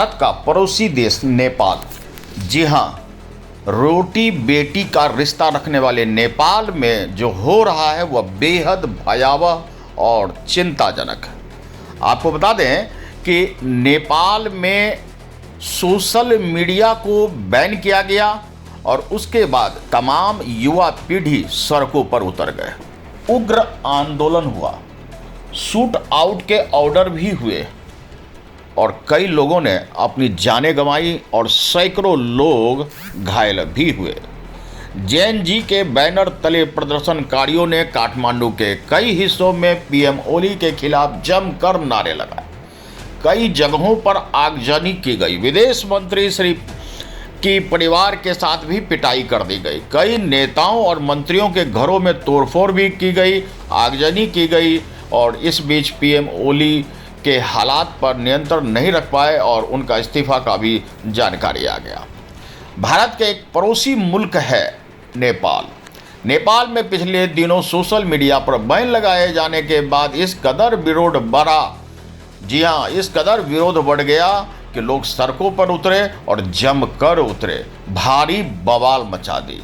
भारत का पड़ोसी देश नेपाल, जी हाँ, रोटी बेटी का रिश्ता रखने वाले नेपाल में जो हो रहा है वह बेहद भयावह और चिंताजनक है। आपको बता दें कि नेपाल में सोशल मीडिया को बैन किया गया और उसके बाद तमाम युवा पीढ़ी सड़कों पर उतर गए। उग्र आंदोलन हुआ, शूट आउट के ऑर्डर भी हुए और कई लोगों ने अपनी जानें गंवाई और सैकड़ों लोग घायल भी हुए। जेएनजी के बैनर तले प्रदर्शनकारियों ने काठमांडू के कई हिस्सों में पीएम ओली के खिलाफ जमकर नारे लगाए। कई जगहों पर आगजनी की गई। विदेश मंत्री श्री की परिवार के साथ भी पिटाई कर दी गई। कई नेताओं और मंत्रियों के घरों में तोड़फोड़ भी की गई, आगजनी की गई और इस बीच पीएम ओली के हालात पर नियंत्रण नहीं रख पाए और उनका इस्तीफा का भी जानकारी आ गया। भारत के एक पड़ोसी मुल्क है नेपाल। नेपाल में पिछले दिनों सोशल मीडिया पर बैन लगाए जाने के बाद इस कदर विरोध बढ़ा, जी हाँ, इस कदर विरोध बढ़ गया कि लोग सड़कों पर उतरे और जमकर उतरे, भारी बवाल मचा दी।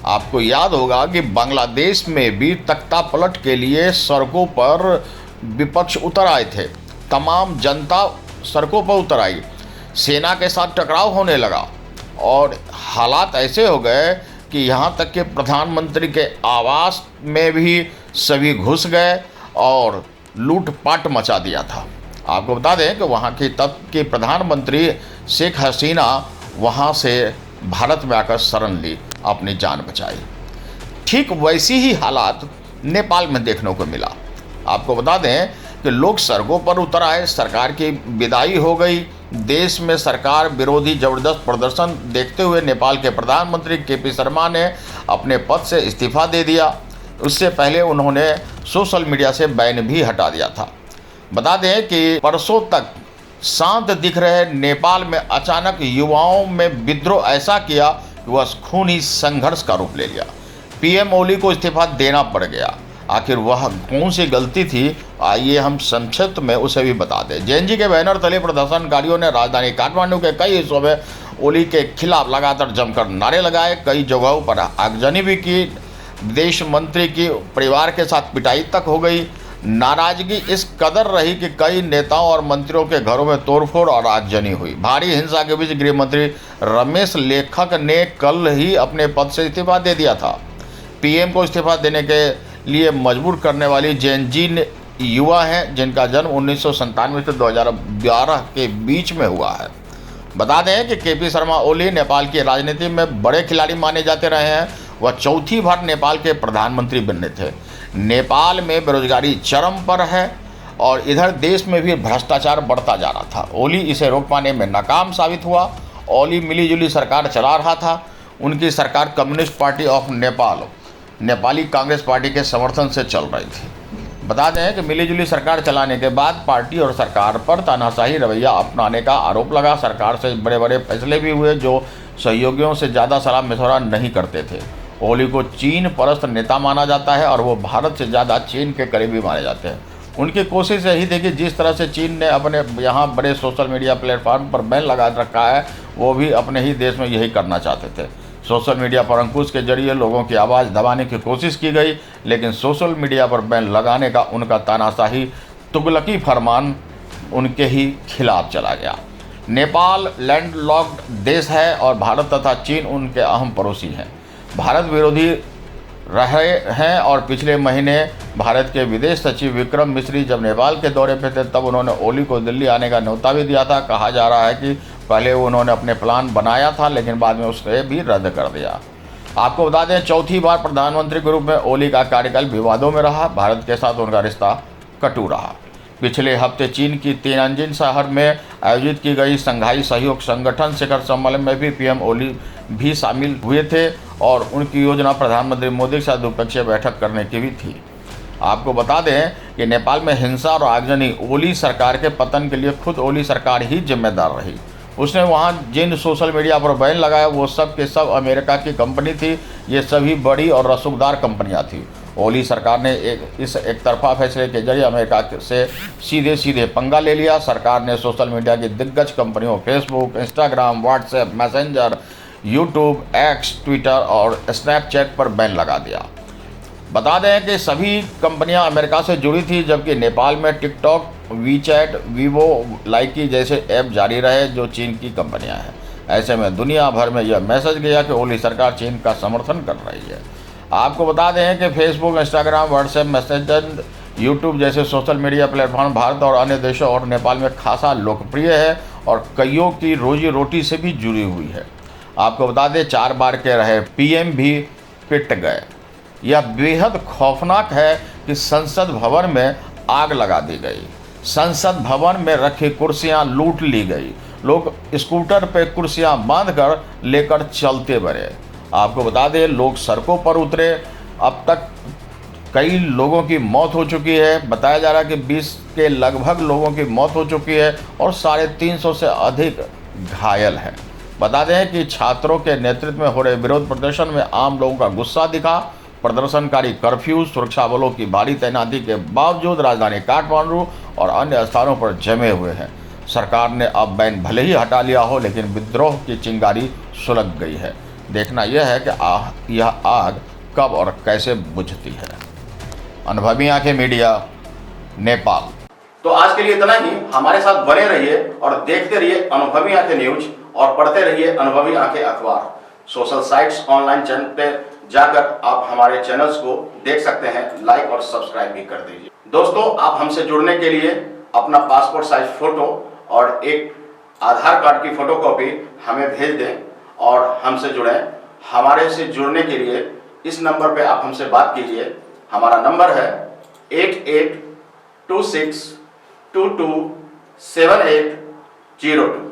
आपको याद होगा कि बांग्लादेश में भी तख्ता पलट के लिए सड़कों पर विपक्ष उतर आए थे। तमाम जनता सड़कों पर उतर आई, सेना के साथ टकराव होने लगा और हालात ऐसे हो गए कि यहाँ तक कि प्रधानमंत्री के आवास में भी सभी घुस गए और लूटपाट मचा दिया था। आपको बता दें कि वहाँ की तब की प्रधानमंत्री शेख हसीना वहाँ से भारत में आकर शरण ली, अपनी जान बचाई। ठीक वैसी ही हालात नेपाल में देखने को मिला। आपको बता दें कि लोग सड़कों पर उतर आए, सरकार की विदाई हो गई। देश में सरकार विरोधी जबरदस्त प्रदर्शन देखते हुए नेपाल के प्रधानमंत्री केपी शर्मा ने अपने पद से इस्तीफा दे दिया। उससे पहले उन्होंने सोशल मीडिया से बैन भी हटा दिया था। बता दें कि परसों तक शांत दिख रहे नेपाल में अचानक युवाओं में विद्रोह ऐसा किया कि वह खूनी संघर्ष का रूप ले लिया। पीएम ओली को इस्तीफा देना पड़ गया। आखिर वह कौन सी गलती थी, आइए हम संक्षिप्त में उसे भी बता दें। जेएनजी के बैनर तले प्रदर्शनकारियों ने राजधानी काठमांडू के कई हिस्सों में ओली के खिलाफ लगातार जमकर नारे लगाए। कई जगहों पर आगजनी भी की। विदेश मंत्री की परिवार के साथ पिटाई तक हो गई। नाराजगी इस कदर रही कि कई नेताओं और मंत्रियों के घरों में तोड़फोड़ और आगजनी हुई। भारी हिंसा के बीच गृह मंत्री रमेश लेखक ने कल ही अपने पद से इस्तीफा दे दिया था। पीएम को इस्तीफा देने के लिए मजबूर करने वाली जेएनजी युवा हैं जिनका जन्म 1997 से 2012 के बीच में हुआ है। बता दें कि केपी शर्मा ओली नेपाल की राजनीति में बड़े खिलाड़ी माने जाते रहे हैं। वह चौथी बार नेपाल के प्रधानमंत्री बने थे। नेपाल में बेरोजगारी चरम पर है और इधर देश में भी भ्रष्टाचार बढ़ता जा रहा था। ओली इसे रोक पाने में नाकाम साबित हुआ। ओली मिलीजुली सरकार चला रहा था। उनकी सरकार communist party of Nepal, Nepali Congress party के समर्थन से चल रही थी। बता दें कि मिलीजुली सरकार चलाने के बाद पार्टी और सरकार पर तानाशाही रवैया अपनाने का आरोप लगा। सरकार से बड़े बड़े फैसले भी हुए जो सहयोगियों से ज़्यादा सलाह मशवरा नहीं करते थे। ओली को चीन परस्त नेता माना जाता है और वो भारत से ज़्यादा चीन के करीबी माने जाते हैं। उनकी कोशिश यही थी कि जिस तरह से चीन ने अपने यहाँ बड़े सोशल मीडिया प्लेटफॉर्म पर बैन लगा रखा है, वो भी अपने ही देश में यही करना चाहते थे। सोशल मीडिया पर अंकुश के जरिए लोगों की आवाज़ दबाने की कोशिश की गई, लेकिन सोशल मीडिया पर बैन लगाने का उनका तानाशाही तुगलकी फरमान उनके ही खिलाफ चला गया। नेपाल लैंडलॉक्ड देश है और भारत तथा चीन उनके अहम पड़ोसी हैं। भारत विरोधी रहे हैं और पिछले महीने भारत के विदेश सचिव विक्रम मिश्री जब नेपाल के दौरे पर थे तब उन्होंने ओली को दिल्ली आने का न्योता भी दिया था। कहा जा रहा है कि पहले उन्होंने अपने प्लान बनाया था लेकिन बाद में उसे भी रद्द कर दिया। आपको बता दें चौथी बार प्रधानमंत्री के रूप में ओली का कार्यकाल विवादों में रहा। भारत के साथ उनका रिश्ता कटु रहा। पिछले हफ्ते चीन की तियानजिन शहर में आयोजित की गई शंघाई सहयोग संगठन शिखर सम्मेलन में भी पीएम ओली भी शामिल हुए थे और उनकी योजना प्रधानमंत्री मोदी के साथ द्विपक्षीय बैठक करने की भी थी। आपको बता दें कि नेपाल में हिंसा और आगजनी ओली सरकार के पतन के लिए खुद ओली सरकार ही जिम्मेदार रही। उसने वहां जिन सोशल मीडिया पर बैन लगाया वो सब के सब अमेरिका की कंपनी थी। ये सभी बड़ी और रसूखदार कंपनियां थी। ओली सरकार ने इस एक तरफा फैसले के जरिए अमेरिका से सीधे पंगा ले लिया। सरकार ने सोशल मीडिया की दिग्गज कंपनियों Facebook, Instagram, WhatsApp, messenger, YouTube, x, Twitter और स्नैपचैट पर बैन लगा दिया। बता दें कि सभी कंपनियां अमेरिका से जुड़ी थी, जबकि नेपाल में टिकटॉक, वीचैट, वीवो, लाइकी जैसे ऐप जारी रहे जो चीन की कंपनियां हैं। ऐसे में दुनिया भर में यह मैसेज गया कि ओली सरकार चीन का समर्थन कर रही है। आपको बता दें कि Facebook, Instagram, WhatsApp, messenger, YouTube जैसे सोशल मीडिया प्लेटफॉर्म भारत और अन्य देशों और नेपाल में खासा लोकप्रिय है और कईयों की रोजी रोटी से भी जुड़ी हुई है। आपको बता दें 4 बार के रहे पीएम भी पिट गए। यह बेहद खौफनाक है कि संसद भवन में आग लगा दी गई, संसद भवन में रखी कुर्सियां लूट ली गई, लोग स्कूटर पे कुर्सियां बांधकर लेकर चलते बने। आपको बता दें लोग सड़कों पर उतरे। अब तक कई लोगों की मौत हो चुकी है। बताया जा रहा है कि 20 के लगभग लोगों की मौत हो चुकी है और 350 से अधिक घायल हैं। बता दें कि छात्रों के नेतृत्व में हो रहे विरोध प्रदर्शन में आम लोगों का गुस्सा दिखा। प्रदर्शनकारी कर्फ्यू, सुरक्षा बलों की भारी तैनाती के बावजूद राजधानी काठमांडू और अन्य स्थानों पर जमे हुए हैं। सरकार ने अब बैन भले ही हटा लिया हो, लेकिन विद्रोह की चिंगारी सुलग गई है। देखना यह है कि यह आग कब और कैसे बुझती है। अनुभवी आंखें मीडिया, नेपाल। तो आज के लिए इतना ही। हमारे साथ बने रहिए और देखते रहिए अनुभवी आंखें न्यूज और पढ़ते रहिए अनुभवी आंखें अखबार। सोशल साइट्स, ऑनलाइन चैनल पे जाकर आप हमारे चैनल्स को देख सकते हैं, लाइक और सब्सक्राइब भी कर दीजिए। दोस्तों, आप हमसे जुड़ने के लिए अपना पासपोर्ट साइज फोटो और एक आधार कार्ड की फोटोकॉपी हमें भेज दें और हमसे जुड़ें। हमारे से जुड़ने के लिए इस नंबर पे आप हमसे बात कीजिए। हमारा नंबर है 8826227802।